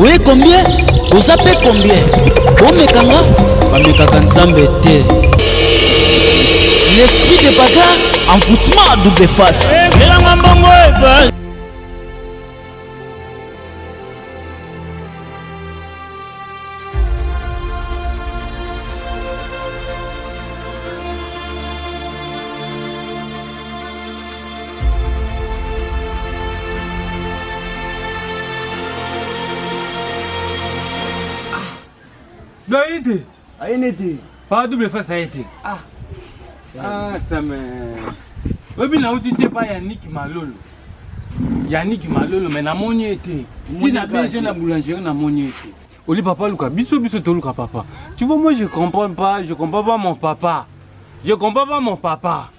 Oui, combien? Vous appelez combien? Vous mekanga? Pas mekanga nzambe te. L'esprit de bagarre en foutement à double face. Aïnete. Pas double face a été. Ah, ça me. Oui, là où tu sais pas Yannick Malolo. Yannick Malolo, mais na moni été. Si na bien jeune boulangerie na moni été. Oli papa Luka, biso to Luka papa. Tu vois, moi je comprends pas mon papa. Je comprends pas mon papa.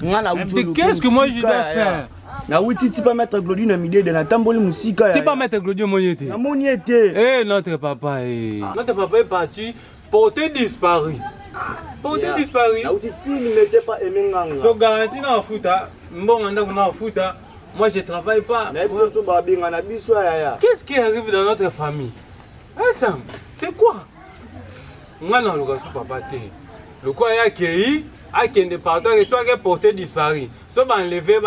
Qu'est-ce que moi je dois faire? Na wuti tu pas mettre Glodie na midé de la tamboli musika. Tu pas mettre Glodie moniété. Na moniété. Eh notre papa Notre papa est parti porté disparu. Porté disparu. Na wuti tu n'était pas aimé nganga. So garantie na futa, mbonga anda kuna futa. Moi je travaille pas. Na biso ba binga na biso ya. Qu'est-ce qui arrive dans notre famille? Sam, c'est quoi? Moi non le sou papa té. Le quoi ya kei a kende partout que soit porté disparu. So va enlever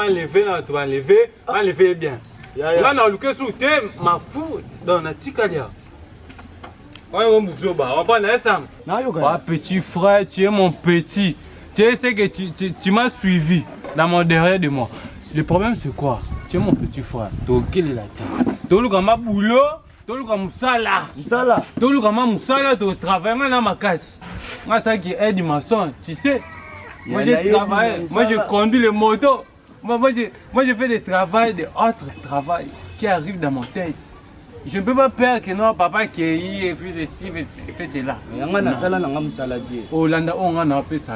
bien. Là non le sou té ma fou dans na tikalia. On va Sam. Petit frère, tu es mon petit. Tu sais que tu m'as suivi dans mon derrière de moi. Le problème c'est quoi? Tu es mon petit frère. Donc quel est la tête? Tu as ma boulot. Tu as musala. Musala. Tu as musala. Tu travailles dans ma casse. Moi ça qui est du maçon. Tu sais. Moi j'ai travaillé. Moi je conduis les motos. Moi je fais des travails, des autres travails qui arrivent dans mon tête. Je ne peux pas perdre que non papa qui est fait ceci, fait cela. Oh landa on a appelé ça.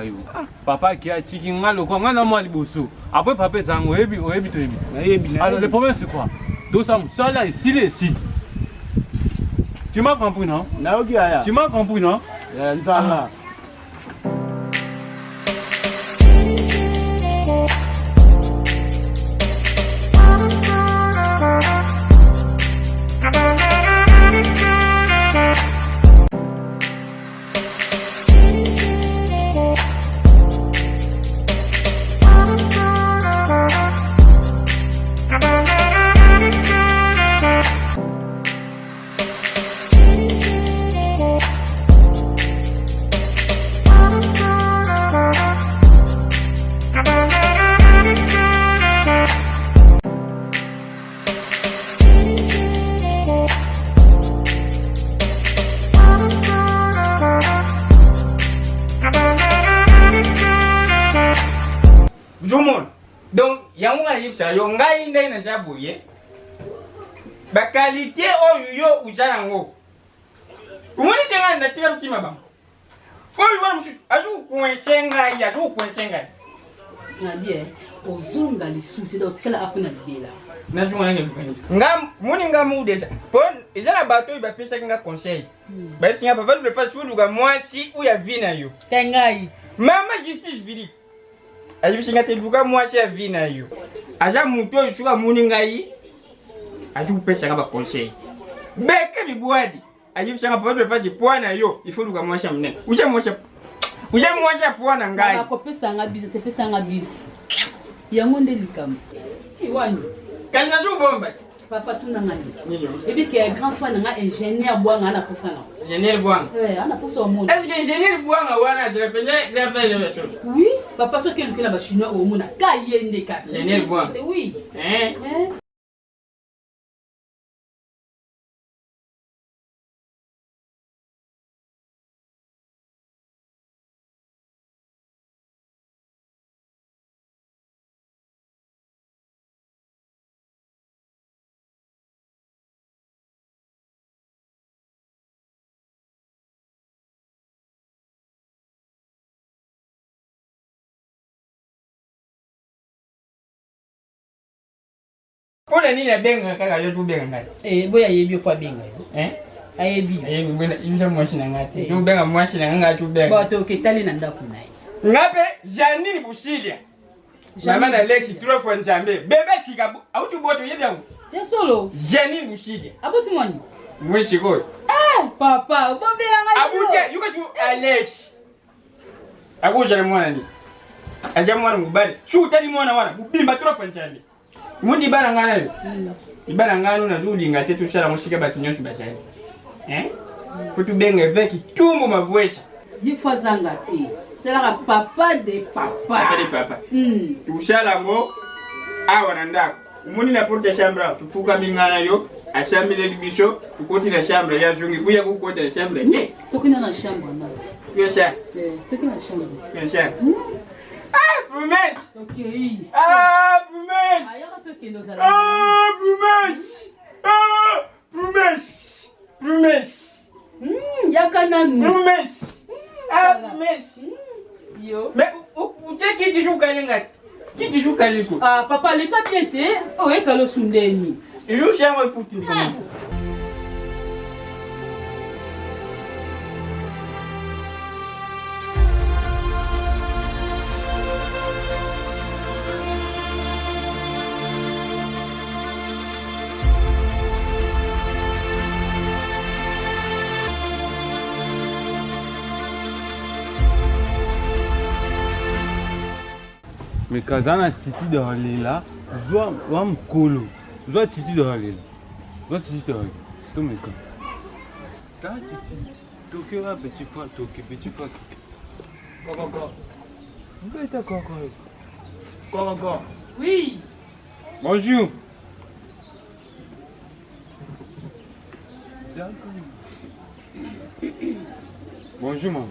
Papa qui a tiki ngalo ko ngana mo liboso. Après papa zango oyebi to yebi. Alors le problème c'est quoi? Tout ça là ici. Tu m'as compris non? Tu m'as compris non? Nzala. Donc, yamuna yipsa yo ngai ndai na jabuye. Ba qualité oyo ujarango. Umuni tenga na tira kima ba. Oyo wa musu aju kuensenga ya tu kuensenga. Nadie ozunga lisuti do tikala apuna libela. Na juma nge ngam muni ngamu deja. Pon ejana bato ba pesa nga conseil. Ba singa ba va pas sulu ga mwasi ou ya vina yo. Tenga it. Mama justice vidi. Ajibishinga tebuka mwasi ya vina yo. Aja muto yushuka muni ngai. Aju pesa nga ba conseil. Beke bibuadi. Ajibishinga pa va pas poana yo. Ifulu ga mwasi mne. Uja mwasi poana ngai. Ba ko pesa nga biso te pesa nga biso. Yango nde likam. Iwani. Kana ju bomba. Papa tuna ngani. Et bien que grand frère nga ingénieur boanga na posana. Ingénieur boanga. Ana poso au monde. Est-ce que ingénieur boanga wana je reprenais bien faire les choses. Oui, papa so que la ba chinois au monde ka yende ka. Ingénieur boanga. Oui. Pour la ligne benga kaka yo tu benga. Boya yebi kwa benga. Ayebi. Ayebi bena inja mwashi na ngati. Tu benga mwashi na ngati tu benga. Bato ketali na ndaku naye. Ngabe Janine Busilia. Mama na Lexi 3 fois Njambe. Bebe sikabu. Autu boto yebi yangu. Te solo. Janine Busilia. Abuti mwani. Moi chiko. Papa, bombela nga. Abuja, yuko shu Alex. Abuja na mwana ni. Aja mwana mubali. Shu utali mwana wana. Bimba trofa nchandi. Mundi bana ngana yo. Ibana ngana na zudi ngate tushara mushika batinyoshu bashani. Futu benga veki tumbo mavwesha. Yifwa zanga te. Tela papa de papa. Papa de papa. Tushara ngo awa na ndako. Muni na porta shambra tupuka mingana yo. Ashambile libisho tukoti na shambra ya jungi kuya kukota na shambra. Tokina na shambra na. Yosha. Tokina na shambra. Yosha. Brumesh. Okay. Brumesh. Ayaka tokino za. Brumesh. Brumesh. Brumesh. Yaka nanu. Brumesh. Brumesh. Yo. Mais où tu qui joue kalinga? Qui tu joues kaliko? Papa, le pas bien te. Oh, et kalo sundeni. Il joue chez moi foutu comment? Mais kazana titi de halela, zwa wa mkolo. Zwa titi de halela. Zwa titi de halela. To meka. Ta titi. Toke wa petit fois, toke petit fois. Koko. Mbeta koko. Koko. Oui. Bonjour. Bonjour maman.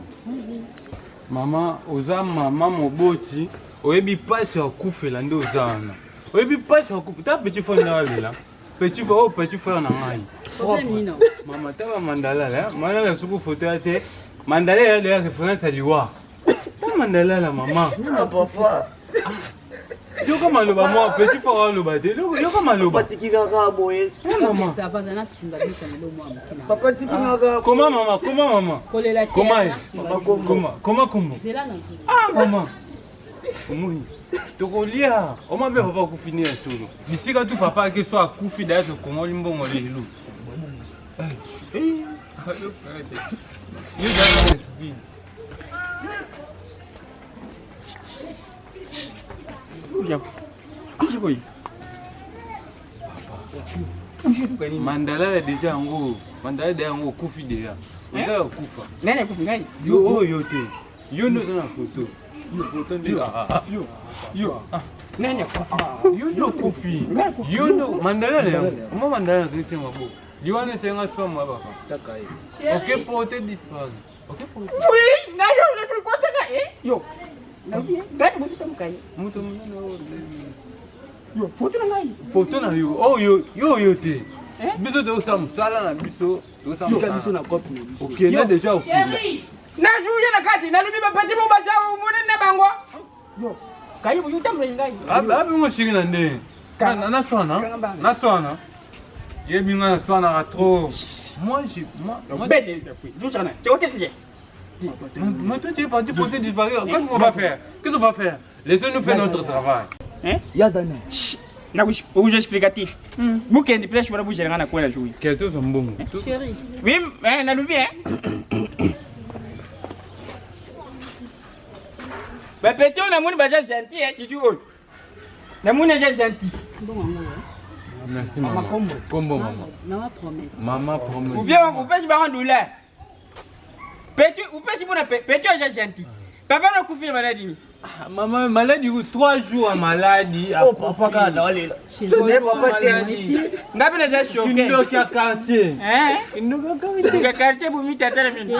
Maman, oza maman moboti. Oyebi pasi akufela nde ozana. Oyebi pasi akufela. Ta petit frère na lela. Petit frère na ngai. Problème nino. Maman ta ba mandala la. Mandala suku photo ate. Mandala ya de référence à liwa. Ta mandala la maman. Papa. Yo kama loba moi petit frère loba te. Yo kama loba. Papa tiki kaka boye. Maman. Ça va dans sunga bisa melo mwa mkina. Papa tiki kaka. Comment maman? Kolela te. Comment? Zela na. Maman. Omoni. Tokolia. Oma be papa kufinir solo. Bisika tu papa ke so akufi da to komoli mbongo lelo. Mandala déjà ngo. Mandala de ngo kufi déjà. Oza kufa. Nani kufi ngai? Yo te. Yo ndo na photo. Photo ndio. Yo. Nani kufi? Yo ndo kufi. Yo ndo mandala le. Comment mandala kritin mabo? Yo ane tenga so mwa baka. OK pour te disparaître. OK pour. Oui, na yo le truc quoi na yo. Na bien. Gani mutu tamkai. Mutu mwana. Yo, photo na ngai. Photo na yo. Oh yo te. Biso de osam sala na biso. Osam Tika biso na copie. OK, na déjà OK. Na juya na kati na lubi bapati mo bajawo mune ne bango. Yo, kayi bu yuta mwe ngai. Abi mo shiri na nde. Na swana. Ye binga na swana trop. Moi Bête depuis. Jusana. Tu vois qu'est-ce que j'ai? Mais toi tu es parti pour te disparaître. Qu'est-ce qu'on va faire? Qu'est-ce qu'on va faire? Laissez-nous faire notre travail. Hein? Yazana. Na bouge explicatif. Bukendi presse pour bouger ngana kwa jouer. Quel est ton bon? Chérie. Oui, na lubi hein. Ba petit on a moni baja gentil hein, tu dis oh. Na moni ja gentil. Bon maman. Merci maman. Combo maman. Maman promesse. Maman promesse. Ou bien on peut se barrer douleur. Petit ou peut si bon petit ja gentil. Papa na kufi maladie. Maman maladie 3 jours à maladie. Oh papa kana olela. Chérie. Papa tieni. Ngapi na ja choqué. Kindo kia quartier. Hein? Kindo kia quartier. Ka quartier bu mi tata mimi.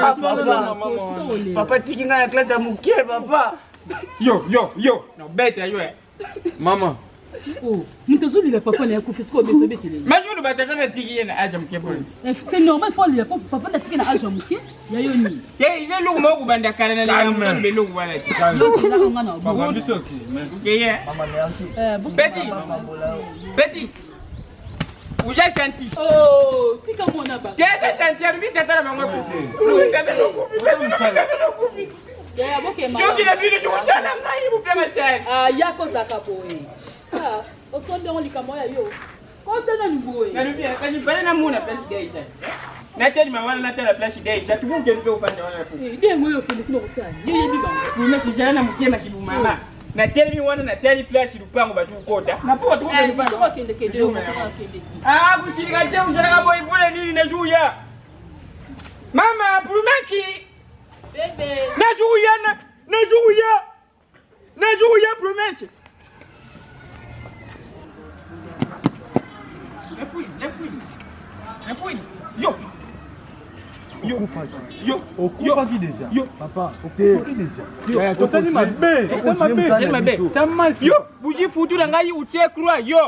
Papa tiki nga na classe ya mukie papa. Yo. No bête yo. Maman. Oh, mtazuli la papa na kufi siko beto betele. Majulu batata na tiki na aja mkeboni. C'est normal faut le papa na tiki na ajo mkie. Ya yo ni. Ye lugu mo kubanda kana na ya mtoni be lugu bana. Yo na ngana Papa bo. biso ki. Ye. Mama merci. Petit. Uja shanti. Oh, tika mona ba. Kesa shanti arubi tata na bango. Ubi tata no kufi. Ya boke ma. Choki na bino chukutana ngai bupema shari. Yako zaka boye. Osonde on likamwa ya yo. Ko tena ni boye. Na lubi kajifanya na muna pesa gaisa. Nateli mawana natela place day. Chatubu kende upande wana pu. Idée moyo kende kuna kusanya. Yeye biba. Umesijana na mkema kibumama. Nateli wana nateli place lupango batu kota. Na po tu kende upande. Kende kende kende. Ah, kushirika tena unataka boy pole nini na juya. Mama, Prometi. Bebe. Na juya Prometi. La fouine. Yo. Okupa qui déjà? Yo. Papa, okupa qui déjà? Yo, ça m'a bé. Ça m'a fait. Yo, bougie foutu na ngai utie croix. Yo.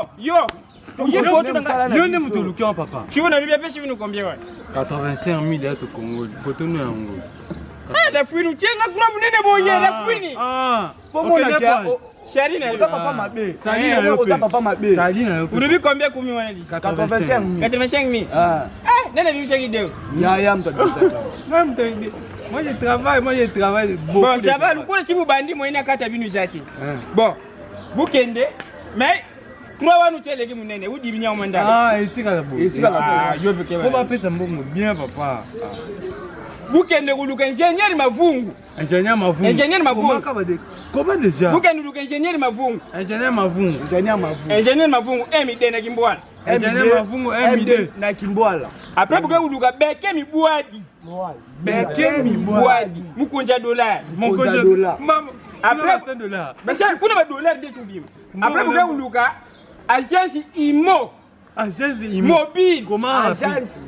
Bougie foutu na ngai. Yo ne mutu lukion papa. Tu veux na bibi pesi vinu combien ouais? 85 000 au Congo. Photo nous en Congo. Ah, la fouine utie na croix munene boye la fouine. Ah. Pomo na kia. Chérie na yo. Papa mabe. Sali na yo. Papa mabe. Sali na yo. Unabi combien kumi wana di? 85 000. Ah. Nene bibi chaki deo. Ya mtoto. Même moi je travaille beaucoup. Bon, ça va, luko si bandi moina kata binu zaki. Bon. Bukende, mais croix wanu tele ki munene, udi binya omanda. Ah, etika la bo. Ah, yo beke. Faut pas pesa mbongo bien papa. Bukende kuluka ingénieur mavungu. Ingénieur Mavungu. Comment déjà? Bukende kuluka ingénieur mavungu. Ingénieur Mavungu. Ingénieur mavungu MD na Kimbwala. Ingénieur Mavungu MD na Kimbwala. Après buke kuluka beke mibwadi. Beke mibwadi. Mukunja dollar. Mukunja dollar. Après dollar. Mais ça kuna ba dollar de tubima. Après buke kuluka agence IMO. Agence IMO. Mobile. Comment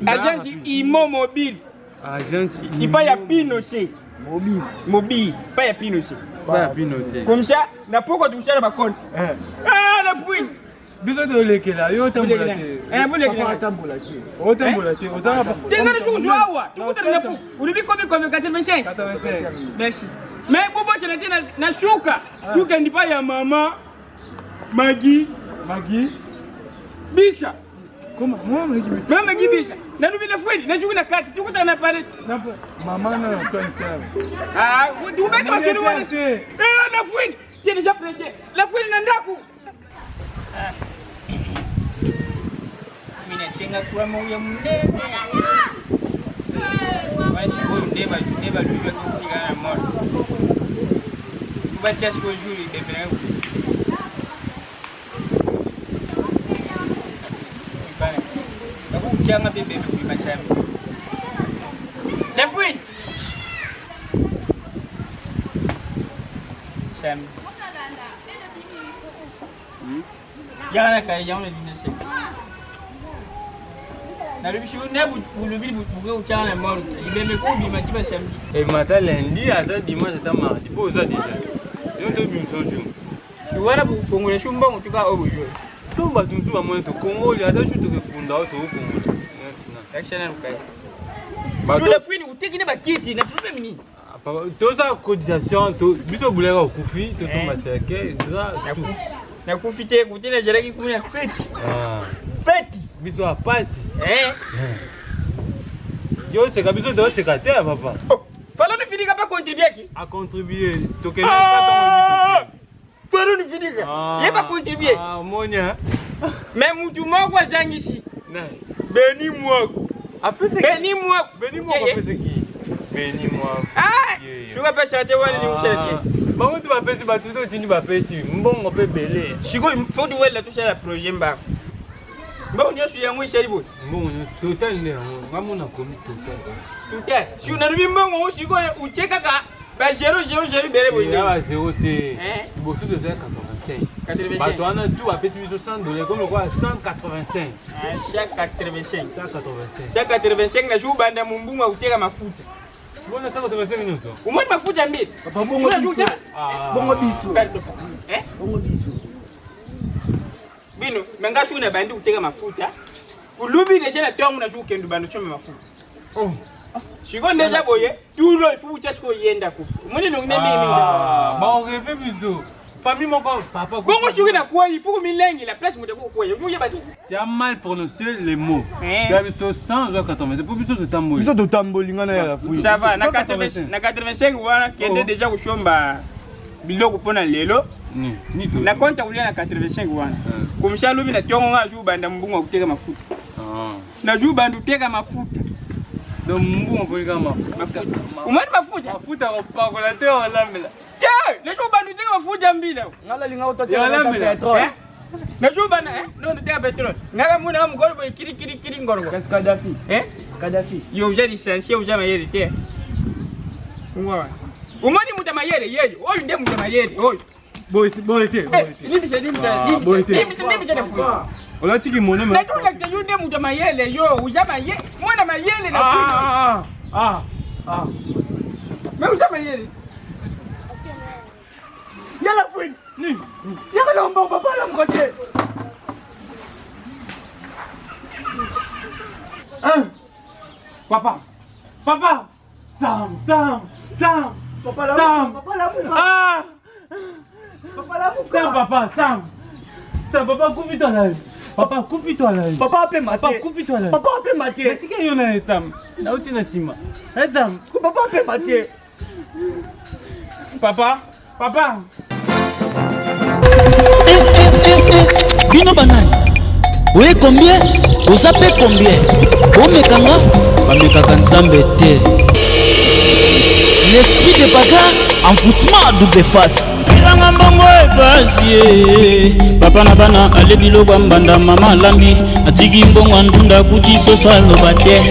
agence IMO mobile. Agence IMO. Il pas ya Pinochet. Mobile. Pas ya Pinochet. Pas ya Pinochet. Comme ça, na poko tu chana ba compte. Ah, la fouine. Biso de lekela yo tambola te. Bolekela tambola te. O tambola te. O tambola pas. Tenga tu joawa. Tu kuta na pu. Uribi komi 85. Merci. Mais bobo c'est na shuka. Tu kendi pa ya mama. Magi. Bisha. Comment? Moi Magi Bisha. Na nubi na fouine. Na juku na kati. Tu kuta na pale. Maman na soin faire. Ah, tu bête parce que nous on est. La fouine. Tu es déjà pressé. La fouine na ndaku. Mina chenga kwa moyo mnene. Basi kwa ndeba luba kupiga na moto. Kubatia siku nzuri debe yangu. Bana. Babu changa bebe kwa mashamba. Lefwin. Sam. Yana kai yana dinase. Na lubishi nebu lubi buke uchana moro. Ibeme kubi makiba samedi. Et matin lundi à dimanche à mardi. Pour ça déjà. Yo to bin soju. Tu wala bu kongole shumba mutuka obujo. Tumba tunsuba mwe to Congo ya da shuto ke punda to Congo. Excellent kai. Tu le fini utekine bakiti na problème ni. Tout ça cotisation to biso bulera okufi to so maseke dra na kufite kutile jereki kuna feti. Feti biso apasi. Yo c'est ka biso do c'est ka te papa. Falo ni fini pas contribuer ki? A contribuer to ke pas ton Falo ni fini ka. Ye pas contribuer. Ah monya. Mais mutu moko jangisi. Na. Beni mwako. Apese Beni mwako. Beni mwako apese ki? Beni mwako. Ah! Shuka pesa te wale ni ushereke. Bango tu bapesi batuto chini bapesi mbongo pe belé. Shiko fodi wele tu shala projet mbako. Mbongo nyosu yangu isharibu. Mbongo total ne ngamu na komi total. Total. Si unarubi mbongo ushiko ucheka ka ba 0 bele boy. Na ba 0 te. Bosu de 85. Bato ana tu bapesi biso $100 comme quoi 185. Ah, chaque 85. 185. Chaque 85 na shuba banda mumbunga uteka mafuta. Bona 185 nyonso. Umoni mafuta mbili. Papa bongo biso. Bongo biso. Bongo biso. Bino, menga shuna bandi uteka mafuta. Kulubi deja na tongo na shuka kendu bando chome mafuta. Oh. Shiko deja boye, tulo futa shiko yenda ku. Umoni nongine mimi. Ba on rêve biso. Famille mon papa. Bongo shuki na kwa ifu milengi la place muteko kwa. Yo bati. Tu as mal prononcé les mots. Tu as biso 180. C'est pour biso de tamboli. Biso to tamboli ngana ya fouille. Ça va, na 85 wana kende deja kushomba biloko pona lelo. Ni to. Na konta ulia na 85 wana. Kumsha lubi na tongo nga juba banda mbunga uteka mafuta. Na juba bandu teka mafuta. Donc mbungo kolika mafuta. Umani mafuta? Mafuta kopakola te olamela. Te, lejo bandu te mafuta mbila. Ngala linga utote Ya olamela. petrol. Lejo bana non te petrol. Ngala muna mugolo boy kiri ngoro. Qu'est-ce Kadhafi? Kadhafi. Yo uja licencié uja mayele te. Ngwa. Umani muta mayele yeye. Oyo ndiye muta mayele. Oyo. Boy te. Limbise. On a dit qu'il monnaie. Mais tu l'as dit, you n'es pas mayele yo, ou jamais moi na mayele na. Mais ou jamais Yala fouine. Yala la mbamba papa la mkote. Papa. Sam. Papa la Sam. Papa la Sam, papa, confie-toi là. Papa, confie-toi là. Papa a fait maté. Papa, confie-toi là. Papa a fait maté. Mais tu sais qu'il y en a Sam. Là où tu n'as tima. Sam. Papa a fait maté. Papa. Bino banani. Oye combien? Osape combien? Omekanga bamekaka nzambe te. L'esprit de bagarre, envoûtement à double face. Bizanga mbongo epasi papa na bana ale biloko mbanda mama lambi atiki mbongo ndunda kuti soso aloba te.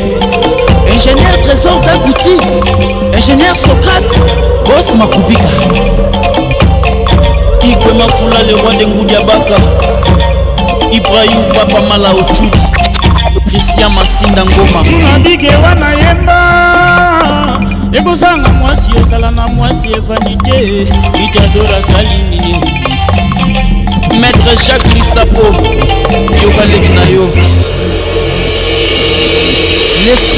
Ingénieur Trésor Daguti, ingénieur Socrate, boss Makubika. Iko mafula le roi de Ngudiabaka, Ibrahim papa mala ochu, Christian Masinda ngoma. Tunabike wana yemba ekosanga mwasi osala na mwasi evanité itadora salini. Maître Jacques Lissapo, yokaleki na yo.